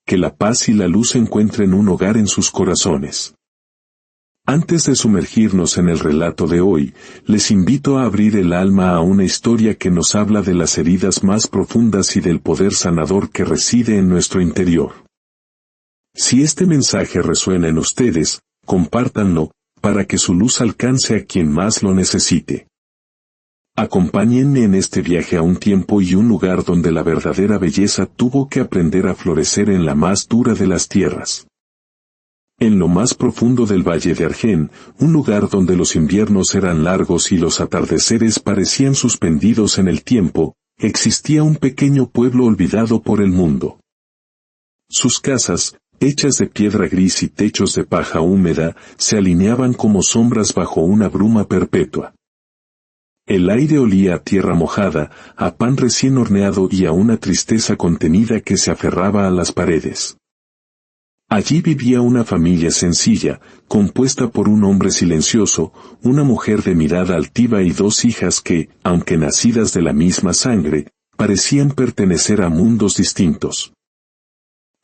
que la paz y la luz encuentren un hogar en sus corazones. Antes de sumergirnos en el relato de hoy, les invito a abrir el alma a una historia que nos habla de las heridas más profundas y del poder sanador que reside en nuestro interior. Si este mensaje resuena en ustedes, compártanlo, para que su luz alcance a quien más lo necesite. Acompáñenme en este viaje a un tiempo y un lugar donde la verdadera belleza tuvo que aprender a florecer en la más dura de las tierras. En lo más profundo del Valle de Argén, un lugar donde los inviernos eran largos y los atardeceres parecían suspendidos en el tiempo, existía un pequeño pueblo olvidado por el mundo. Sus casas, hechas de piedra gris y techos de paja húmeda, se alineaban como sombras bajo una bruma perpetua. El aire olía a tierra mojada, a pan recién horneado y a una tristeza contenida que se aferraba a las paredes. Allí vivía una familia sencilla, compuesta por un hombre silencioso, una mujer de mirada altiva y dos hijas que, aunque nacidas de la misma sangre, parecían pertenecer a mundos distintos.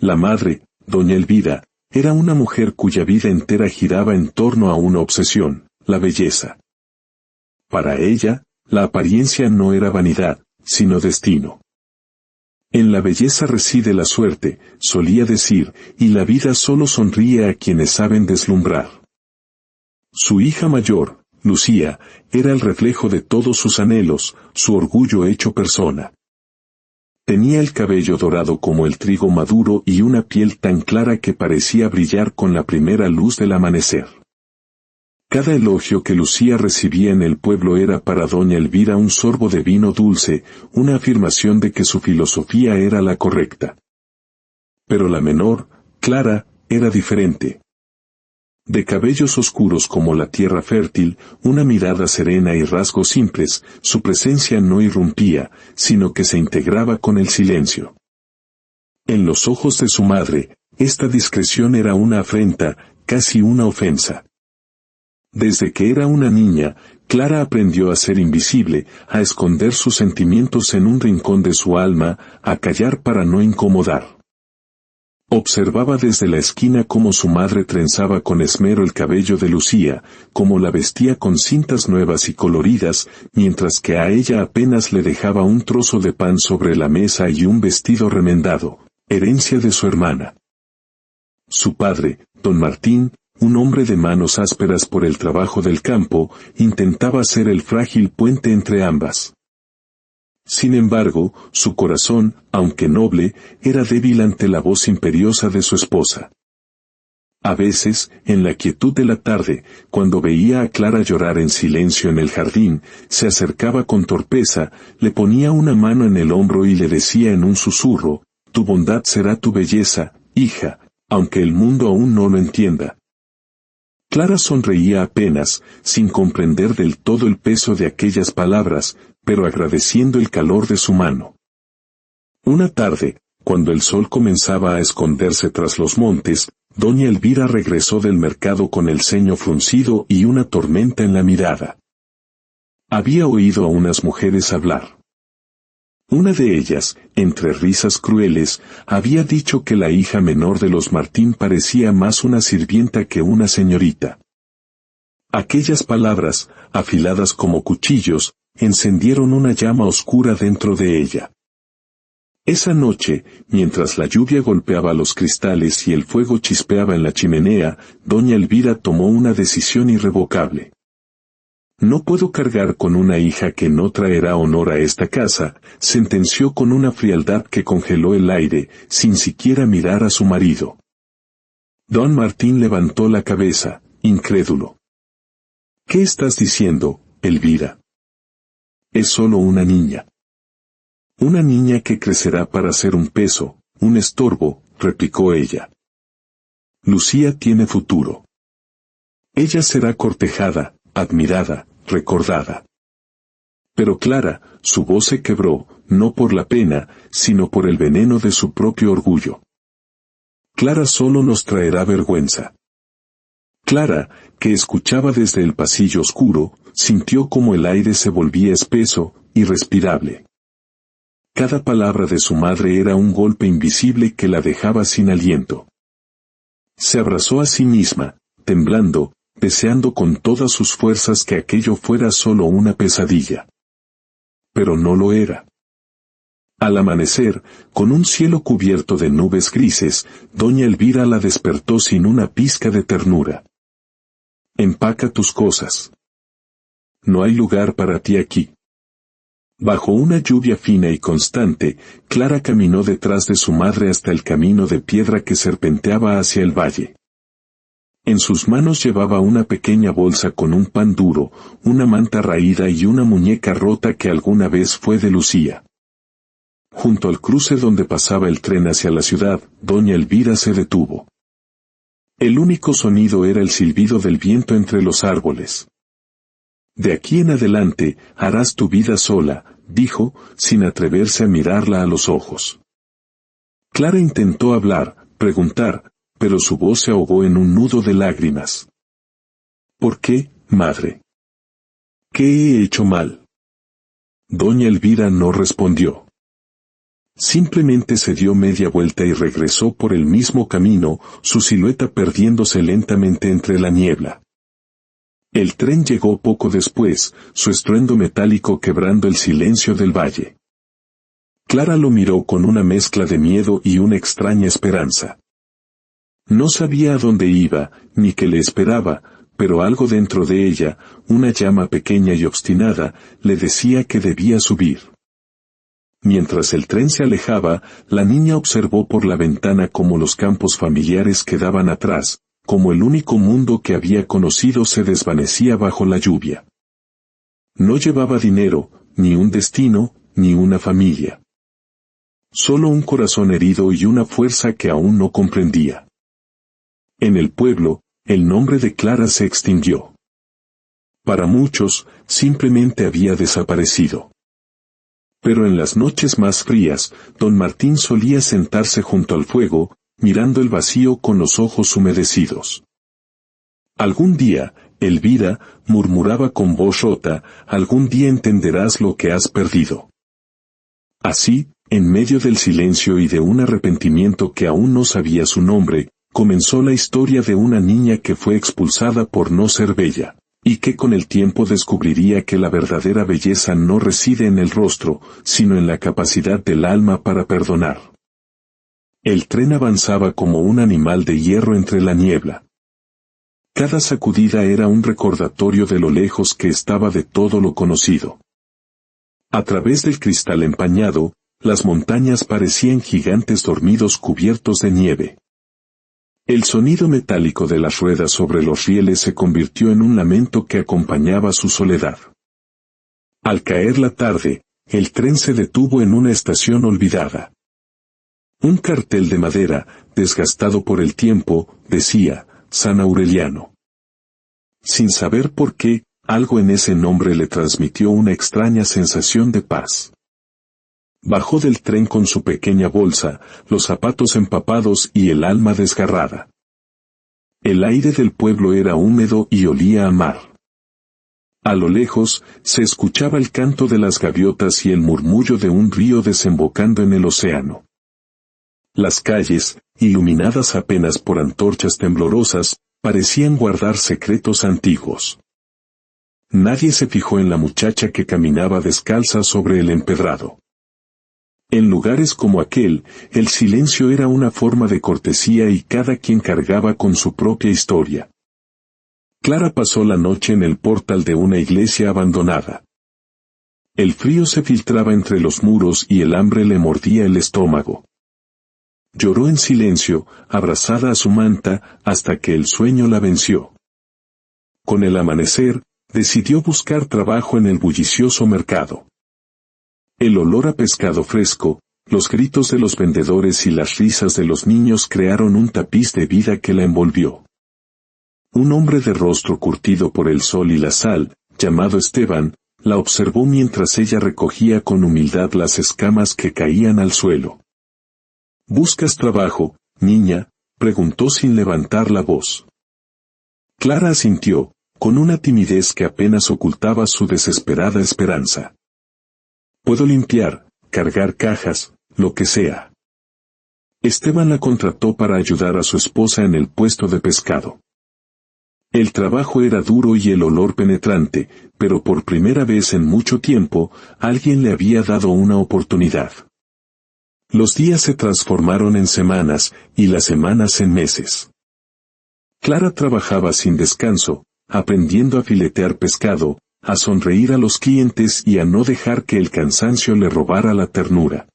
La madre, doña Elvira, era una mujer cuya vida entera giraba en torno a una obsesión, la belleza. Para ella, la apariencia no era vanidad, sino destino. En la belleza reside la suerte, solía decir, y la vida solo sonríe a quienes saben deslumbrar. Su hija mayor, Lucía, era el reflejo de todos sus anhelos, su orgullo hecho persona. Tenía el cabello dorado como el trigo maduro y una piel tan clara que parecía brillar con la primera luz del amanecer. Cada elogio que Lucía recibía en el pueblo era para doña Elvira un sorbo de vino dulce, una afirmación de que su filosofía era la correcta. Pero la menor, Clara, era diferente. De cabellos oscuros como la tierra fértil, una mirada serena y rasgos simples, su presencia no irrumpía, sino que se integraba con el silencio. En los ojos de su madre, esta discreción era una afrenta, casi una ofensa. Desde que era una niña, Clara aprendió a ser invisible, a esconder sus sentimientos en un rincón de su alma, a callar para no incomodar. Observaba desde la esquina cómo su madre trenzaba con esmero el cabello de Lucía, cómo la vestía con cintas nuevas y coloridas, mientras que a ella apenas le dejaba un trozo de pan sobre la mesa y un vestido remendado, herencia de su hermana. Su padre, don Martín, un hombre de manos ásperas por el trabajo del campo, intentaba ser el frágil puente entre ambas. Sin embargo, su corazón, aunque noble, era débil ante la voz imperiosa de su esposa. A veces, en la quietud de la tarde, cuando veía a Clara llorar en silencio en el jardín, se acercaba con torpeza, le ponía una mano en el hombro y le decía en un susurro, «Tu bondad será tu belleza, hija, aunque el mundo aún no lo entienda». Clara sonreía apenas, sin comprender del todo el peso de aquellas palabras, pero agradeciendo el calor de su mano. Una tarde, cuando el sol comenzaba a esconderse tras los montes, doña Elvira regresó del mercado con el ceño fruncido y una tormenta en la mirada. Había oído a unas mujeres hablar. Una de ellas, entre risas crueles, había dicho que la hija menor de los Martín parecía más una sirvienta que una señorita. Aquellas palabras, afiladas como cuchillos, encendieron una llama oscura dentro de ella. Esa noche, mientras la lluvia golpeaba los cristales y el fuego chispeaba en la chimenea, doña Elvira tomó una decisión irrevocable. «No puedo cargar con una hija que no traerá honor a esta casa», sentenció con una frialdad que congeló el aire, sin siquiera mirar a su marido. Don Martín levantó la cabeza, incrédulo. «¿Qué estás diciendo, Elvira? Es solo una niña». «Una niña que crecerá para ser un peso, un estorbo», replicó ella. «Lucía tiene futuro. Ella será cortejada, admirada, recordada». Pero Clara, su voz se quebró, no por la pena, sino por el veneno de su propio orgullo. «Clara solo nos traerá vergüenza». Clara, que escuchaba desde el pasillo oscuro, sintió como el aire se volvía espeso, irrespirable. Cada palabra de su madre era un golpe invisible que la dejaba sin aliento. Se abrazó a sí misma, temblando, deseando con todas sus fuerzas que aquello fuera solo una pesadilla. Pero no lo era. Al amanecer, con un cielo cubierto de nubes grises, doña Elvira la despertó sin una pizca de ternura. Empaca tus cosas. No hay lugar para ti aquí. Bajo una lluvia fina y constante, Clara caminó detrás de su madre hasta el camino de piedra que serpenteaba hacia el valle. En sus manos llevaba una pequeña bolsa con un pan duro, una manta raída y una muñeca rota que alguna vez fue de Lucía. Junto al cruce donde pasaba el tren hacia la ciudad, doña Elvira se detuvo. El único sonido era el silbido del viento entre los árboles. De aquí en adelante, harás tu vida sola, dijo, sin atreverse a mirarla a los ojos. Clara intentó hablar, preguntar, pero su voz se ahogó en un nudo de lágrimas. ¿Por qué, madre? ¿Qué he hecho mal? Doña Elvira no respondió. Simplemente se dio media vuelta y regresó por el mismo camino, su silueta perdiéndose lentamente entre la niebla. El tren llegó poco después, su estruendo metálico quebrando el silencio del valle. Clara lo miró con una mezcla de miedo y una extraña esperanza. No sabía a dónde iba, ni qué le esperaba, pero algo dentro de ella, una llama pequeña y obstinada, le decía que debía subir. Mientras el tren se alejaba, la niña observó por la ventana cómo los campos familiares quedaban atrás, como el único mundo que había conocido se desvanecía bajo la lluvia. No llevaba dinero, ni un destino, ni una familia. Solo un corazón herido y una fuerza que aún no comprendía. En el pueblo, el nombre de Clara se extinguió. Para muchos, simplemente había desaparecido. Pero en las noches más frías, don Martín solía sentarse junto al fuego, mirando el vacío con los ojos humedecidos. Algún día, Elvira, murmuraba con voz rota, algún día entenderás lo que has perdido. Así, en medio del silencio y de un arrepentimiento que aún no sabía su nombre, comenzó la historia de una niña que fue expulsada por no ser bella, y que con el tiempo descubriría que la verdadera belleza no reside en el rostro, sino en la capacidad del alma para perdonar. El tren avanzaba como un animal de hierro entre la niebla. Cada sacudida era un recordatorio de lo lejos que estaba de todo lo conocido. A través del cristal empañado, las montañas parecían gigantes dormidos cubiertos de nieve. El sonido metálico de las ruedas sobre los rieles se convirtió en un lamento que acompañaba su soledad. Al caer la tarde, el tren se detuvo en una estación olvidada. Un cartel de madera, desgastado por el tiempo, decía, San Aureliano. Sin saber por qué, algo en ese nombre le transmitió una extraña sensación de paz. Bajó del tren con su pequeña bolsa, los zapatos empapados y el alma desgarrada. El aire del pueblo era húmedo y olía a mar. A lo lejos, se escuchaba el canto de las gaviotas y el murmullo de un río desembocando en el océano. Las calles, iluminadas apenas por antorchas temblorosas, parecían guardar secretos antiguos. Nadie se fijó en la muchacha que caminaba descalza sobre el empedrado. En lugares como aquel, el silencio era una forma de cortesía y cada quien cargaba con su propia historia. Clara pasó la noche en el portal de una iglesia abandonada. El frío se filtraba entre los muros y el hambre le mordía el estómago. Lloró en silencio, abrazada a su manta, hasta que el sueño la venció. Con el amanecer, decidió buscar trabajo en el bullicioso mercado. El olor a pescado fresco, los gritos de los vendedores y las risas de los niños crearon un tapiz de vida que la envolvió. Un hombre de rostro curtido por el sol y la sal, llamado Esteban, la observó mientras ella recogía con humildad las escamas que caían al suelo. ¿Buscas trabajo, niña?, preguntó sin levantar la voz. Clara asintió, con una timidez que apenas ocultaba su desesperada esperanza. Puedo limpiar, cargar cajas, lo que sea. Esteban la contrató para ayudar a su esposa en el puesto de pescado. El trabajo era duro y el olor penetrante, pero por primera vez en mucho tiempo, alguien le había dado una oportunidad. Los días se transformaron en semanas, y las semanas en meses. Clara trabajaba sin descanso, aprendiendo a filetear pescado, a sonreír a los clientes y a no dejar que el cansancio le robara la ternura.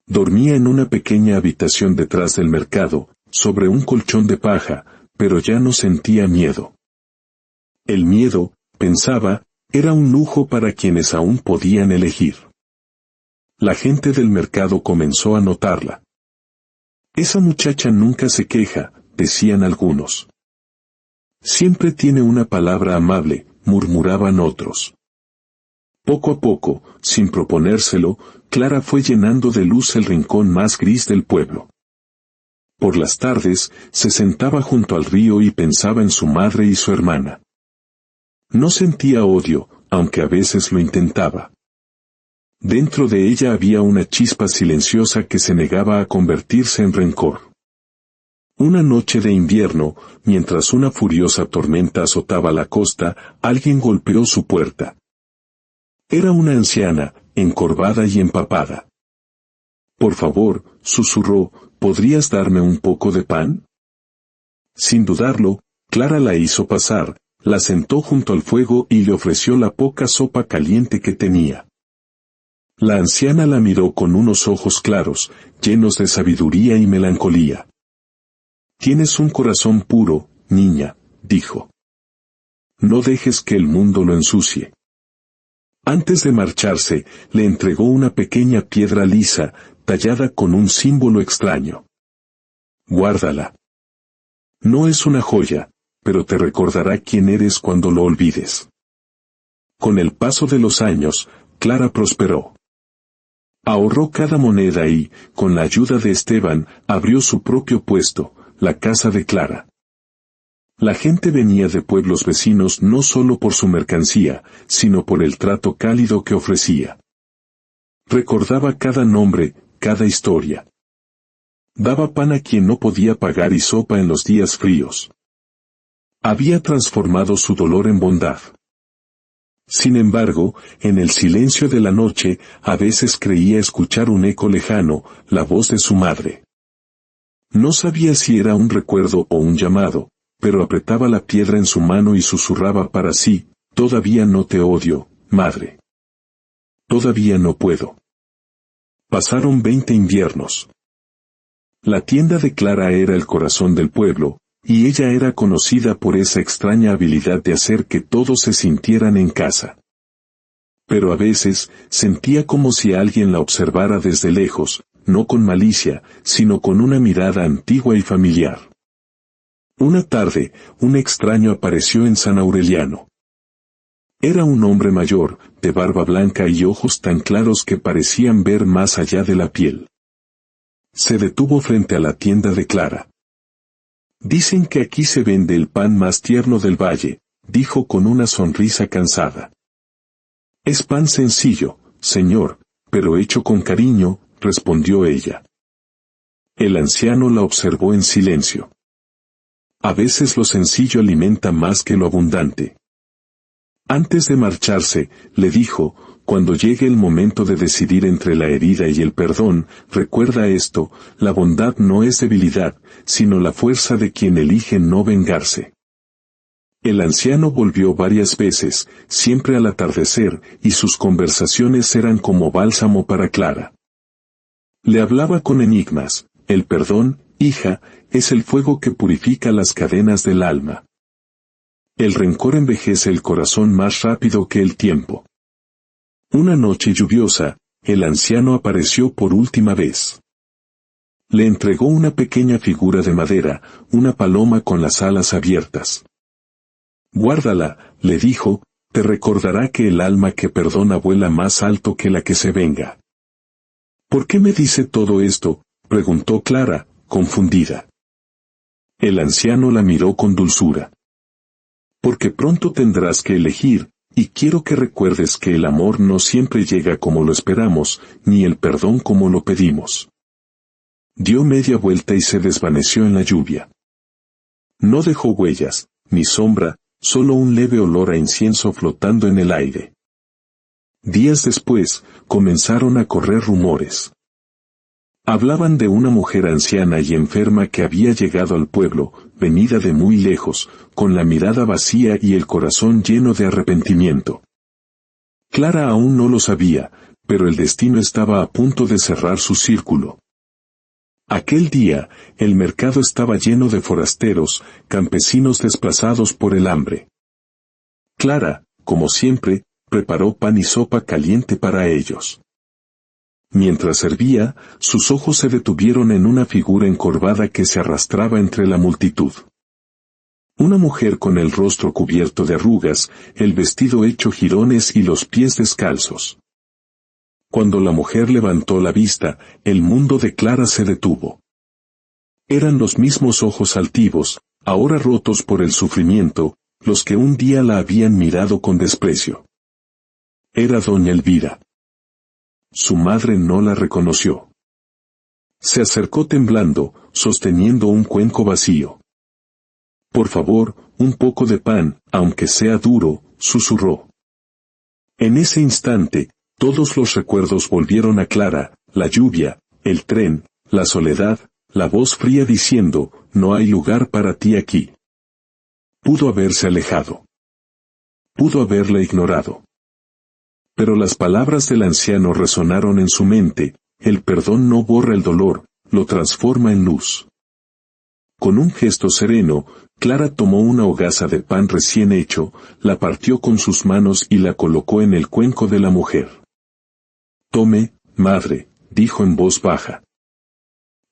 Dormía en una pequeña habitación detrás del mercado, sobre un colchón de paja, pero ya no sentía miedo. El miedo, pensaba, era un lujo para quienes aún podían elegir. La gente del mercado comenzó a notarla. Esa muchacha nunca se queja, decían algunos. Siempre tiene una palabra amable, murmuraban otros. Poco a poco, sin proponérselo, Clara fue llenando de luz el rincón más gris del pueblo. Por las tardes, se sentaba junto al río y pensaba en su madre y su hermana. No sentía odio, aunque a veces lo intentaba. Dentro de ella había una chispa silenciosa que se negaba a convertirse en rencor. Una noche de invierno, mientras una furiosa tormenta azotaba la costa, alguien golpeó su puerta. Era una anciana, encorvada y empapada. «Por favor», susurró, «¿podrías darme un poco de pan?». Sin dudarlo, Clara la hizo pasar, la sentó junto al fuego y le ofreció la poca sopa caliente que tenía. La anciana la miró con unos ojos claros, llenos de sabiduría y melancolía. «Tienes un corazón puro, niña», dijo. «No dejes que el mundo lo ensucie». Antes de marcharse, le entregó una pequeña piedra lisa, tallada con un símbolo extraño. «Guárdala. No es una joya, pero te recordará quién eres cuando lo olvides». Con el paso de los años, Clara prosperó. Ahorró cada moneda y, con la ayuda de Esteban, abrió su propio puesto, la casa de Clara. La gente venía de pueblos vecinos no solo por su mercancía, sino por el trato cálido que ofrecía. Recordaba cada nombre, cada historia. Daba pan a quien no podía pagar y sopa en los días fríos. Había transformado su dolor en bondad. Sin embargo, en el silencio de la noche, a veces creía escuchar un eco lejano, la voz de su madre. No sabía si era un recuerdo o un llamado, pero apretaba la piedra en su mano y susurraba para sí, «Todavía no te odio, madre. Todavía no puedo». Pasaron 20 inviernos. La tienda de Clara era el corazón del pueblo, y ella era conocida por esa extraña habilidad de hacer que todos se sintieran en casa. Pero a veces, sentía como si alguien la observara desde lejos, no con malicia, sino con una mirada antigua y familiar. Una tarde, un extraño apareció en San Aureliano. Era un hombre mayor, de barba blanca y ojos tan claros que parecían ver más allá de la piel. Se detuvo frente a la tienda de Clara. «Dicen que aquí se vende el pan más tierno del valle», dijo con una sonrisa cansada. «Es pan sencillo, señor, pero hecho con cariño», respondió ella. El anciano la observó en silencio. A veces lo sencillo alimenta más que lo abundante. Antes de marcharse, le dijo, «Cuando llegue el momento de decidir entre la herida y el perdón, recuerda esto, la bondad no es debilidad, sino la fuerza de quien elige no vengarse». El anciano volvió varias veces, siempre al atardecer, y sus conversaciones eran como bálsamo para Clara. Le hablaba con enigmas. «El perdón, hija, es el fuego que purifica las cadenas del alma. El rencor envejece el corazón más rápido que el tiempo». Una noche lluviosa, el anciano apareció por última vez. Le entregó una pequeña figura de madera, una paloma con las alas abiertas. «Guárdala», le dijo, «te recordará que el alma que perdona vuela más alto que la que se venga». «¿Por qué me dice todo esto?», preguntó Clara, confundida. El anciano la miró con dulzura. «Porque pronto tendrás que elegir», y quiero que recuerdes que el amor no siempre llega como lo esperamos, ni el perdón como lo pedimos. Dio media vuelta y se desvaneció en la lluvia. No dejó huellas, ni sombra, solo un leve olor a incienso flotando en el aire. Días después, comenzaron a correr rumores. Hablaban de una mujer anciana y enferma que había llegado al pueblo, venida de muy lejos, con la mirada vacía y el corazón lleno de arrepentimiento. Clara aún no lo sabía, pero el destino estaba a punto de cerrar su círculo. Aquel día, el mercado estaba lleno de forasteros, campesinos desplazados por el hambre. Clara, como siempre, preparó pan y sopa caliente para ellos. Mientras servía, sus ojos se detuvieron en una figura encorvada que se arrastraba entre la multitud. Una mujer con el rostro cubierto de arrugas, el vestido hecho jirones y los pies descalzos. Cuando la mujer levantó la vista, el mundo de Clara se detuvo. Eran los mismos ojos altivos, ahora rotos por el sufrimiento, los que un día la habían mirado con desprecio. Era doña Elvira. Su madre no la reconoció. Se acercó temblando, sosteniendo un cuenco vacío. «Por favor, un poco de pan, aunque sea duro», susurró. En ese instante, todos los recuerdos volvieron a Clara, la lluvia, el tren, la soledad, la voz fría diciendo, «No hay lugar para ti aquí». Pudo haberse alejado. Pudo haberla ignorado. Pero las palabras del anciano resonaron en su mente, el perdón no borra el dolor, lo transforma en luz. Con un gesto sereno, Clara tomó una hogaza de pan recién hecho, la partió con sus manos y la colocó en el cuenco de la mujer. «Tome, madre», dijo en voz baja.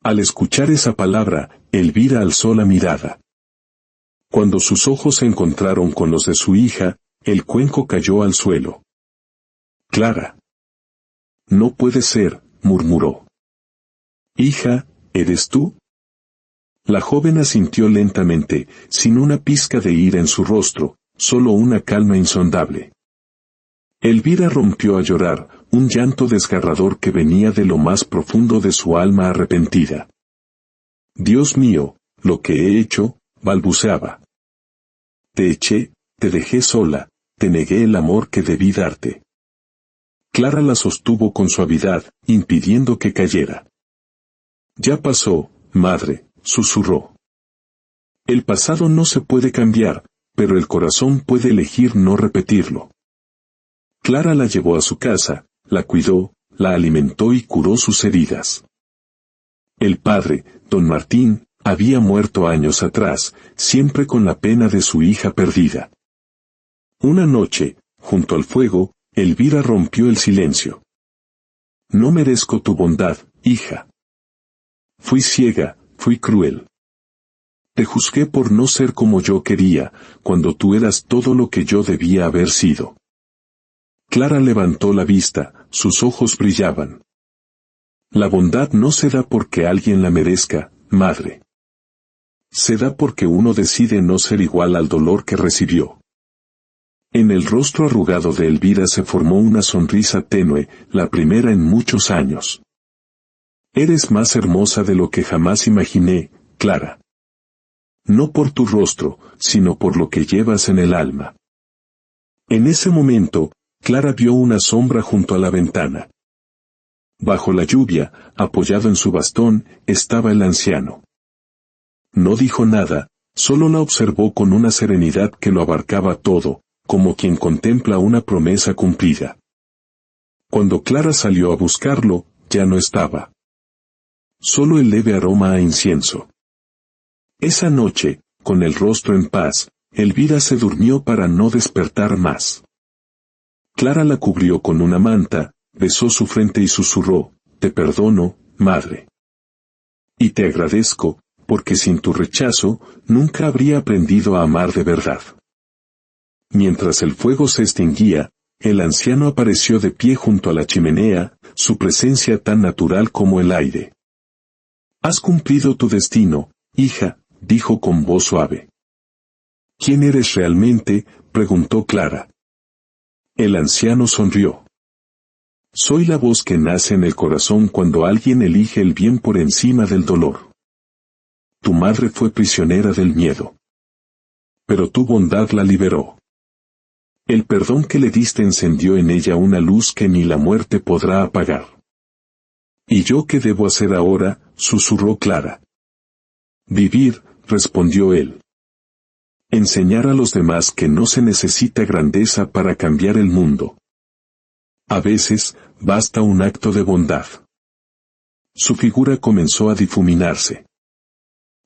Al escuchar esa palabra, Elvira alzó la mirada. Cuando sus ojos se encontraron con los de su hija, el cuenco cayó al suelo. «Clara». «No puede ser», murmuró. «Hija, ¿eres tú?». La joven asintió lentamente, sin una pizca de ira en su rostro, solo una calma insondable. Elvira rompió a llorar, un llanto desgarrador que venía de lo más profundo de su alma arrepentida. «Dios mío, lo que he hecho», balbuceaba. «Te eché, te dejé sola, te negué el amor que debí darte». Clara la sostuvo con suavidad, impidiendo que cayera. «Ya pasó, madre», susurró. «El pasado no se puede cambiar, pero el corazón puede elegir no repetirlo». Clara la llevó a su casa, la cuidó, la alimentó y curó sus heridas. El padre, don Martín, había muerto años atrás, siempre con la pena de su hija perdida. Una noche, junto al fuego, Elvira rompió el silencio. «No merezco tu bondad, hija. Fui ciega, fui cruel. Te juzgué por no ser como yo quería, cuando tú eras todo lo que yo debía haber sido». Clara levantó la vista, sus ojos brillaban. «La bondad no se da porque alguien la merezca, madre. Se da porque uno decide no ser igual al dolor que recibió». En el rostro arrugado de Elvira se formó una sonrisa tenue, la primera en muchos años. «Eres más hermosa de lo que jamás imaginé, Clara. No por tu rostro, sino por lo que llevas en el alma». En ese momento, Clara vio una sombra junto a la ventana. Bajo la lluvia, apoyado en su bastón, estaba el anciano. No dijo nada, solo la observó con una serenidad que lo abarcaba todo, como quien contempla una promesa cumplida. Cuando Clara salió a buscarlo, ya no estaba. Solo el leve aroma a incienso. Esa noche, con el rostro en paz, Elvira se durmió para no despertar más. Clara la cubrió con una manta, besó su frente y susurró, «Te perdono, madre. Y te agradezco, porque sin tu rechazo, nunca habría aprendido a amar de verdad». Mientras el fuego se extinguía, el anciano apareció de pie junto a la chimenea, su presencia tan natural como el aire. «Has cumplido tu destino, hija», dijo con voz suave. «¿Quién eres realmente?», preguntó Clara. El anciano sonrió. Soy la voz que nace en el corazón cuando alguien elige el bien por encima del dolor. Tu madre fue prisionera del miedo. Pero tu bondad la liberó. El perdón que le diste encendió en ella una luz que ni la muerte podrá apagar. ¿Y yo qué debo hacer ahora?, susurró Clara. Vivir, respondió él. Enseñar a los demás que no se necesita grandeza para cambiar el mundo. A veces, basta un acto de bondad. Su figura comenzó a difuminarse.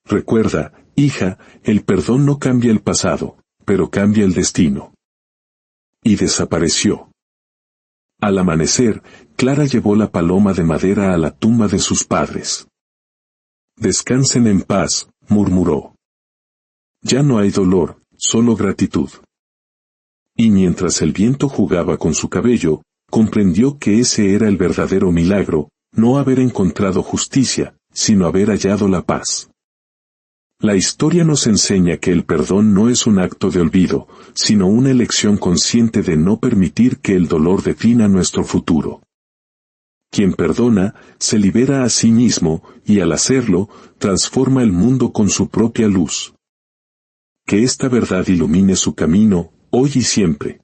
Recuerda, hija, el perdón no cambia el pasado, pero cambia el destino. Y desapareció. Al amanecer, Clara llevó la paloma de madera a la tumba de sus padres. Descansen en paz, murmuró. Ya no hay dolor, solo gratitud. Y mientras el viento jugaba con su cabello, comprendió que ese era el verdadero milagro, no haber encontrado justicia, sino haber hallado la paz. La historia nos enseña que el perdón no es un acto de olvido, sino una elección consciente de no permitir que el dolor defina nuestro futuro. Quien perdona, se libera a sí mismo, y al hacerlo, transforma el mundo con su propia luz. Que esta verdad ilumine su camino, hoy y siempre.